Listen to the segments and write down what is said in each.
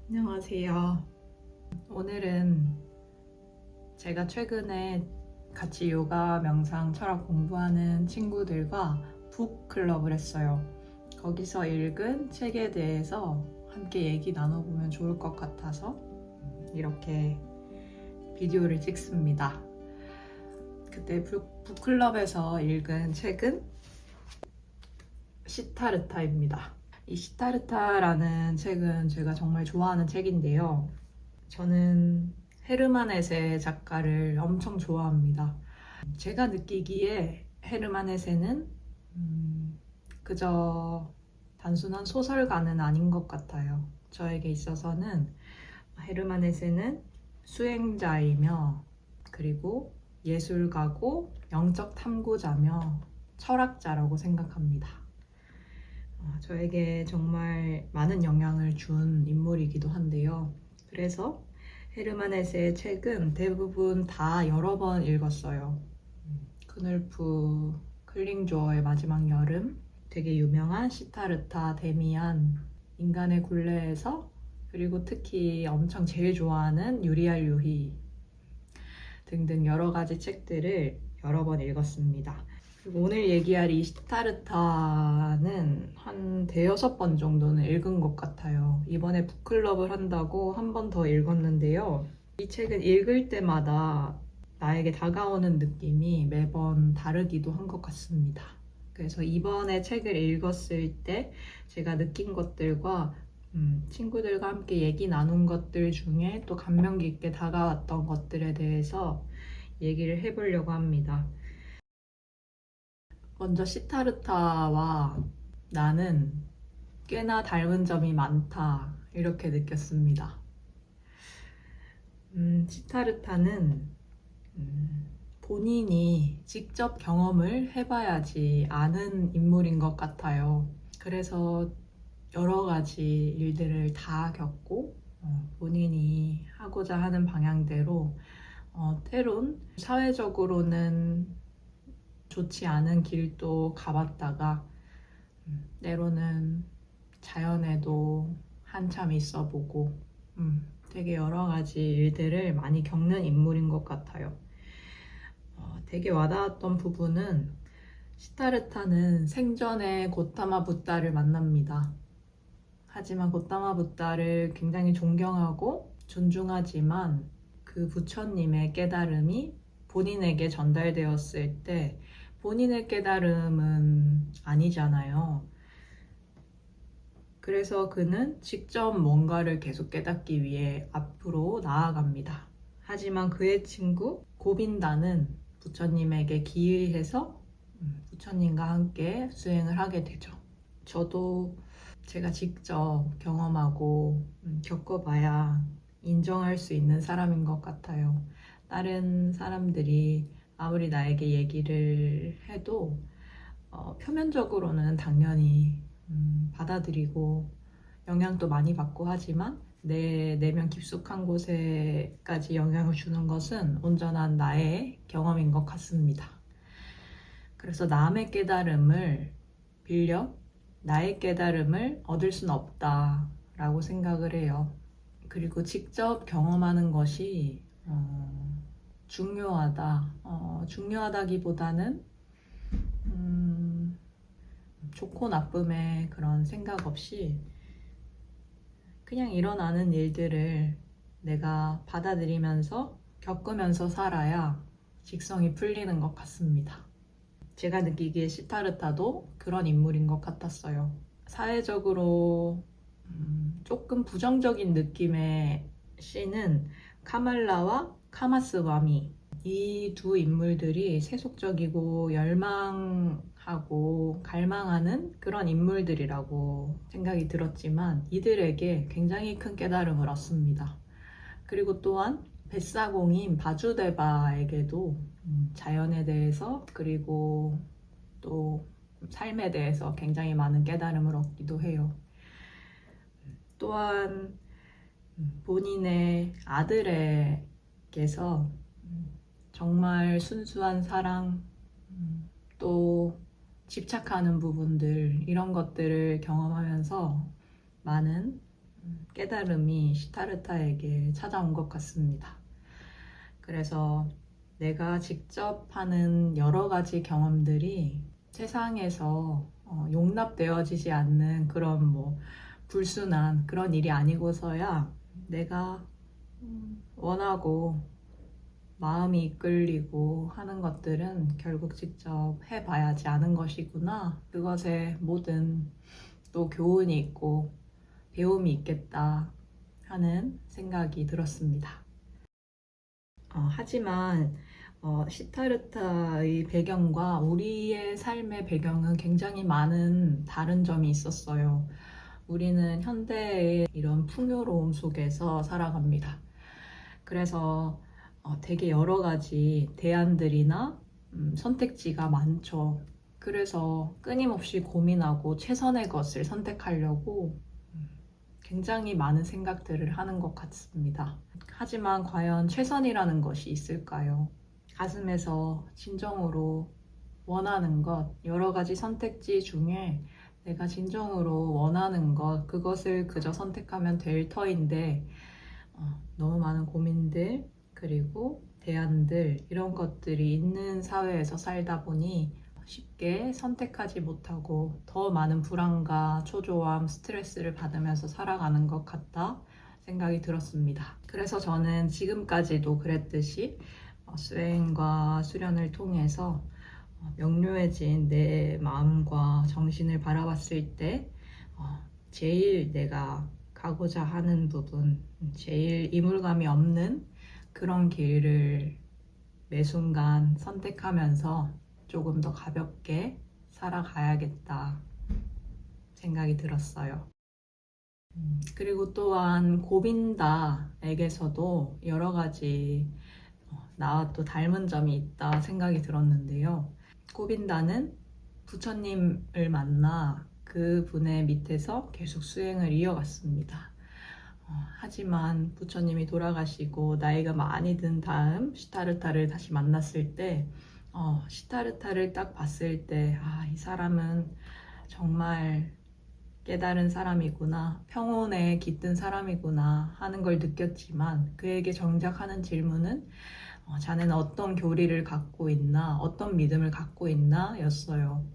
안녕하세요. 오늘은 제가 최근에 같이 요가, 명상, 철학 공부하는 친구들과 북클럽을 했어요. 거기서 읽은 책에 대해서 함께 얘기 나눠보면 좋을 것 같아서 이렇게 비디오를 찍습니다. 그때 북클럽에서 읽은 책은 시타르타입니다. 이 시타르타라는 책은 제가 정말 좋아하는 책인데요. 저는 헤르만 헤세 작가를 엄청 좋아합니다. 제가 느끼기에 헤르만 헤세는 그저 단순한 소설가는 아닌 것 같아요. 저에게 있어서는 헤르만 헤세는 수행자이며 그리고 예술가고 영적 탐구자며 철학자라고 생각합니다. 저에게 정말 많은 영향을 준 인물이기도 한데요. 그래서 헤르만 헤세의 책은 대부분 다 여러 번 읽었어요. 크눌프 클링조어의 마지막 여름, 되게 유명한 시타르타 데미안, 인간의 굴레에서, 그리고 특히 엄청 제일 좋아하는 유리알 유희 등등 여러 가지 책들을 여러 번 읽었습니다. 그리고 오늘 얘기할 이 시타르타는 한 대여섯 번 정도는 읽은 것 같아요. 이번에 북클럽을 한다고 한 번 더 읽었는데요. 이 책은 읽을 때마다 나에게 다가오는 느낌이 매번 다르기도 한 것 같습니다. 그래서 이번에 책을 읽었을 때 제가 느낀 것들과 친구들과 함께 얘기 나눈 것들 중에 또 감명 깊게 다가왔던 것들에 대해서 얘기를 해보려고 합니다. 먼저 시타르타와 나는 꽤나 닮은 점이 많다, 이렇게 느꼈습니다. 시타르타는 본인이 직접 경험을 해봐야지 아는 인물인 것 같아요. 그래서 여러 가지 일들을 다 겪고 본인이 하고자 하는 방향대로 때론 사회적으로는 좋지 않은 길도 가봤다가 때로는 자연에도 한참 있어 보고 되게 여러 가지 일들을 많이 겪는 인물인 것 같아요. 되게 와닿았던 부분은 시타르타는 생전에 고타마 붓다를 만납니다. 하지만 고타마 붓다를 굉장히 존경하고 존중하지만 그 부처님의 깨달음이 본인에게 전달되었을 때 본인의 깨달음은 아니잖아요. 그래서 그는 직접 뭔가를 계속 깨닫기 위해 앞으로 나아갑니다. 하지만 그의 친구 고빈다는 부처님에게 기의해서 부처님과 함께 수행을 하게 되죠. 저도 제가 직접 경험하고 겪어봐야 인정할 수 있는 사람인 것 같아요. 다른 사람들이 아무리 나에게 얘기를 해도 표면적으로는 당연히 받아들이고 영향도 많이 받고 하지만 내 내면 깊숙한 곳에까지 영향을 주는 것은 온전한 나의 경험인 것 같습니다. 그래서 남의 깨달음을 빌려 나의 깨달음을 얻을 수는 없다라고 생각을 해요. 그리고 직접 경험하는 것이 중요하다기보다는 좋고 나쁨의 그런 생각 없이 그냥 일어나는 일들을 내가 받아들이면서 겪으면서 살아야 직성이 풀리는 것 같습니다. 제가 느끼기에 시타르타도 그런 인물인 것 같았어요. 사회적으로 조금 부정적인 느낌의 시는 카말라와 카마스와미, 이 두 인물들이 세속적이고 열망하고 갈망하는 그런 인물들이라고 생각이 들었지만 이들에게 굉장히 큰 깨달음을 얻습니다. 그리고 또한 뱃사공인 바주데바에게도 자연에 대해서 그리고 또 삶에 대해서 굉장히 많은 깨달음을 얻기도 해요. 또한 본인의 아들에게서 정말 순수한 사랑, 또 집착하는 부분들, 이런 것들을 경험하면서 많은 깨달음이 시타르타에게 찾아온 것 같습니다. 그래서 내가 직접 하는 여러 가지 경험들이 세상에서 용납되어지지 않는 그런 불순한 그런 일이 아니고서야 내가 원하고 마음이 이끌리고 하는 것들은 결국 직접 해봐야지 아는 것이구나. 그것에 모든 또 교훈이 있고 배움이 있겠다 하는 생각이 들었습니다. 하지만 시타르타의 배경과 우리의 삶의 배경은 굉장히 많은 다른 점이 있었어요. 우리는 현대의 이런 풍요로움 속에서 살아갑니다. 그래서 되게 여러 가지 대안들이나 선택지가 많죠. 그래서 끊임없이 고민하고 최선의 것을 선택하려고 굉장히 많은 생각들을 하는 것 같습니다. 하지만 과연 최선이라는 것이 있을까요? 가슴에서 진정으로 원하는 것, 여러 가지 선택지 중에 내가 진정으로 원하는 것, 그것을 그저 선택하면 될 터인데 너무 많은 고민들, 그리고 대안들, 이런 것들이 있는 사회에서 살다 보니 쉽게 선택하지 못하고 더 많은 불안과 초조함, 스트레스를 받으면서 살아가는 것 같다 생각이 들었습니다. 그래서 저는 지금까지도 그랬듯이 수행과 수련을 통해서 명료해진 내 마음과 정신을 바라봤을 때 제일 내가 가고자 하는 부분, 제일 이물감이 없는 그런 길을 매 순간 선택하면서 조금 더 가볍게 살아가야겠다 생각이 들었어요. 그리고 또한 고빈다에게서도 여러 가지 나와 또 닮은 점이 있다 생각이 들었는데요. 고빈다는 부처님을 만나 그 분의 밑에서 계속 수행을 이어갔습니다. 하지만 부처님이 돌아가시고 나이가 많이 든 다음 시타르타를 다시 만났을 때 시타르타를 딱 봤을 때 이 사람은 정말 깨달은 사람이구나, 평온에 깃든 사람이구나 하는 걸 느꼈지만 그에게 정작 하는 질문은 자네는 어떤 교리를 갖고 있나, 어떤 믿음을 갖고 있나 였어요.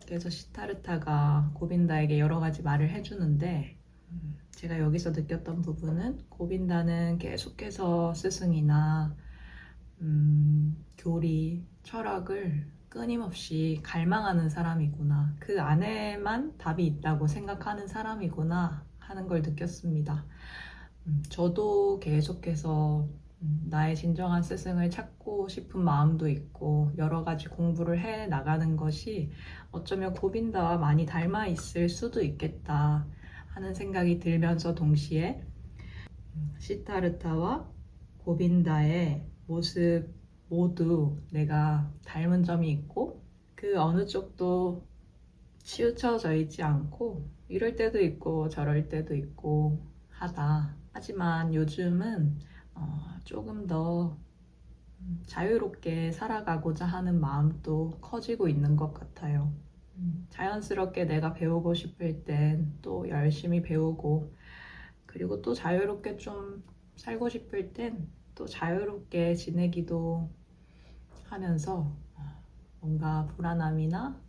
그래서 시타르타가 고빈다에게 여러 가지 말을 해주는데 제가 여기서 느꼈던 부분은 고빈다는 계속해서 스승이나 교리, 철학을 끊임없이 갈망하는 사람이구나. 그 안에만 답이 있다고 생각하는 사람이구나 하는 걸 느꼈습니다. 저도 계속해서 나의 진정한 스승을 찾고 싶은 마음도 있고 여러 가지 공부를 해 나가는 것이 어쩌면 고빈다와 많이 닮아 있을 수도 있겠다 하는 생각이 들면서 동시에 시타르타와 고빈다의 모습 모두 내가 닮은 점이 있고 그 어느 쪽도 치우쳐져 있지 않고 이럴 때도 있고 저럴 때도 있고 하다. 하지만 요즘은 조금 더 자유롭게 살아가고자 하는 마음도 커지고 있는 것 같아요. 자연스럽게 내가 배우고 싶을 땐 또 열심히 배우고 그리고 또 자유롭게 좀 살고 싶을 땐 또 자유롭게 지내기도 하면서 뭔가 불안함이나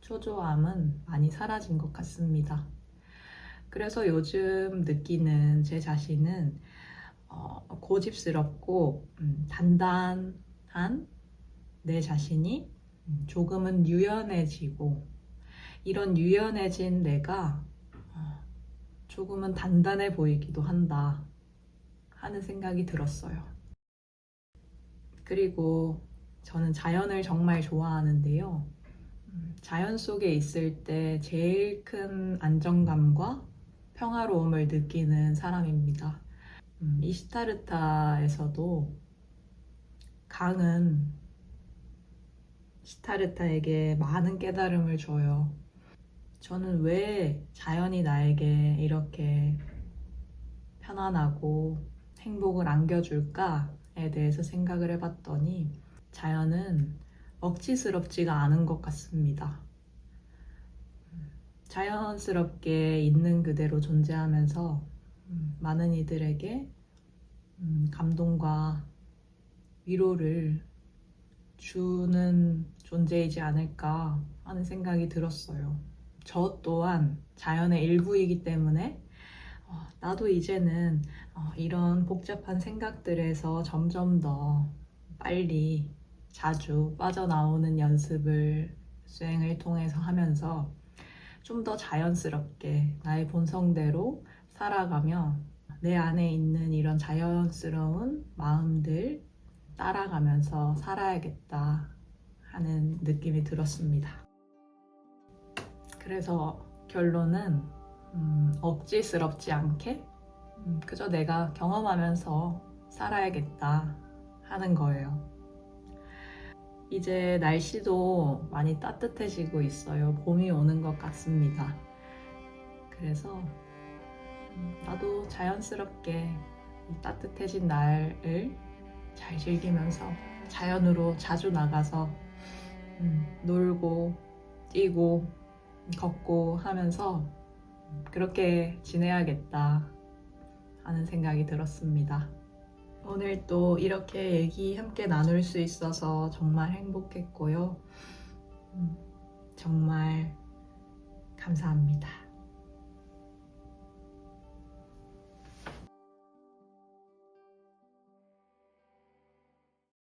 초조함은 많이 사라진 것 같습니다. 그래서 요즘 느끼는 제 자신은 고집스럽고 단단한 내 자신이 조금은 유연해지고 이런 유연해진 내가 조금은 단단해 보이기도 한다 하는 생각이 들었어요. 그리고 저는 자연을 정말 좋아하는데요. 자연 속에 있을 때 제일 큰 안정감과 평화로움을 느끼는 사람입니다. 이시타르타에서도 강은 시타르타에게 많은 깨달음을 줘요. 저는 왜 자연이 나에게 이렇게 편안하고 행복을 안겨줄까에 대해서 생각을 해봤더니 자연은 억지스럽지가 않은 것 같습니다. 자연스럽게 있는 그대로 존재하면서 많은 이들에게 감동과 위로를 주는 존재이지 않을까 하는 생각이 들었어요. 저 또한 자연의 일부이기 때문에 나도 이제는 이런 복잡한 생각들에서 점점 더 빨리 자주 빠져나오는 연습을 수행을 통해서 하면서 좀 더 자연스럽게 나의 본성대로 살아가며 내 안에 있는 이런 자연스러운 마음들 따라가면서 살아야겠다 하는 느낌이 들었습니다. 그래서 결론은 억지스럽지 않게 그저 내가 경험하면서 살아야겠다 하는 거예요. 이제 날씨도 많이 따뜻해지고 있어요. 봄이 오는 것 같습니다. 그래서 나도 자연스럽게 이 따뜻해진 날을 잘 즐기면서 자연으로 자주 나가서 놀고 뛰고 걷고 하면서 그렇게 지내야겠다 하는 생각이 들었습니다. 오늘 또 이렇게 얘기 함께 나눌 수 있어서 정말 행복했고요. 정말 감사합니다.